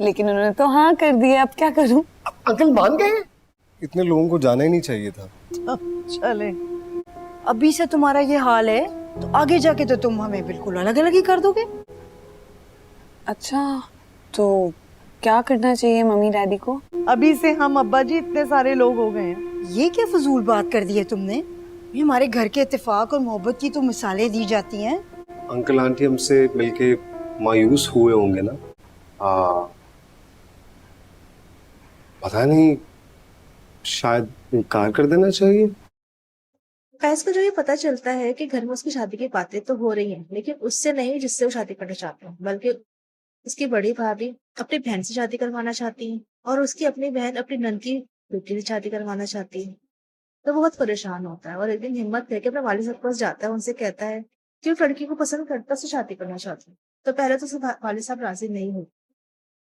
लेकिन उन्होंने तो हाँ कर दिया, अब क्या करूं? अंकल मान गए? इतने लोगों को जाना ही नहीं चाहिए था। चले, अभी से तुम्हारा ये हाल है तो आगे जाके तो तुम हमें बिल्कुल अलग अलग ही कर दोगे। अच्छा, तो क्या करना चाहिए मम्मी डैडी को? अभी से हम अब्बा जी इतने सारे लोग हो गए हैं। ये क्या फजूल बात कर दी है तुमने? ये हमारे घर के इत्तेफाक और मोहब्बत की तो मिसालें दी जाती हैं। अंकल आंटी हमसे मिलके मायूस हुए होंगे ना। हाँ, पता नहीं, शायद इनकार कर देना चाहिए। फैज को जब ये पता चलता है कि घर में उसकी शादी की बातें तो हो रही हैं, लेकिन उससे नहीं जिससे वो शादी करना चाहते हैं, बल्कि उसकी बड़ी भाभी अपनी बहन से शादी करवाना चाहती है और उसकी अपनी बहन अपनी नंद की बेटी से शादी करवाना चाहती है। तो बहुत परेशान होता है और एक दिन हिम्मत करके अपने वालिद साहब के पास जाता है, उनसे कहता है कि वो लड़की को पसंद करता है, उससे शादी करना चाहता है। तो पहले तो उसके वालिद साहब राजी नहीं हुए,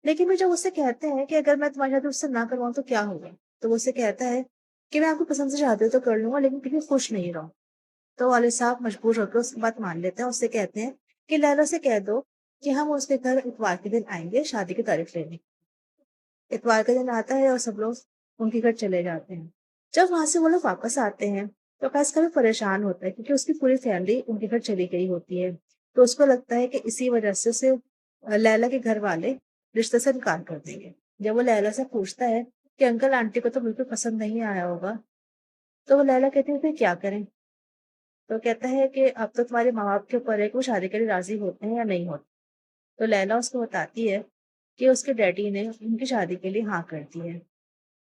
लेकिन फिर जब उससे कहते हैं कि अगर मैं तुम्हारी शादी उससे ना करवाऊं तो क्या होगा, तो वो उससे कहता है कि मैं आपको पसंद से शादी तो कर लूंगा, लेकिन कभी खुश नहीं रहूं। तो वालिद साहब मजबूर होकर उसकी बात मान लेते हैं। उससे कहते हैं कि लैला से कह दो कि हम उसके घर इतवार के दिन आएंगे शादी की तारीख लेने। इतवार का दिन आता है और सब लोग उनके घर चले जाते हैं। जब वहां से वो लोग वापस आते हैं तो फैज काफी परेशान होता है, क्योंकि उसकी पूरी फैमिली उनके घर चली गई होती है। तो उसको लगता है कि इसी वजह से उसे लैला के घर वाले रिश्ते से इनकार कर देंगे। जब वो लैला से पूछता है कि अंकल आंटी को तो बिल्कुल पसंद नहीं आया होगा, तो वो लैला कहती है फिर क्या करें। तो कहता है कि अब तो तुम्हारे माँ बाप के ऊपर है कि वो शादी के लिए राजी होते हैं या नहीं होते। तो लैला उसको बताती है कि उसके डैडी ने उनकी शादी के लिए हाँ कर दी है।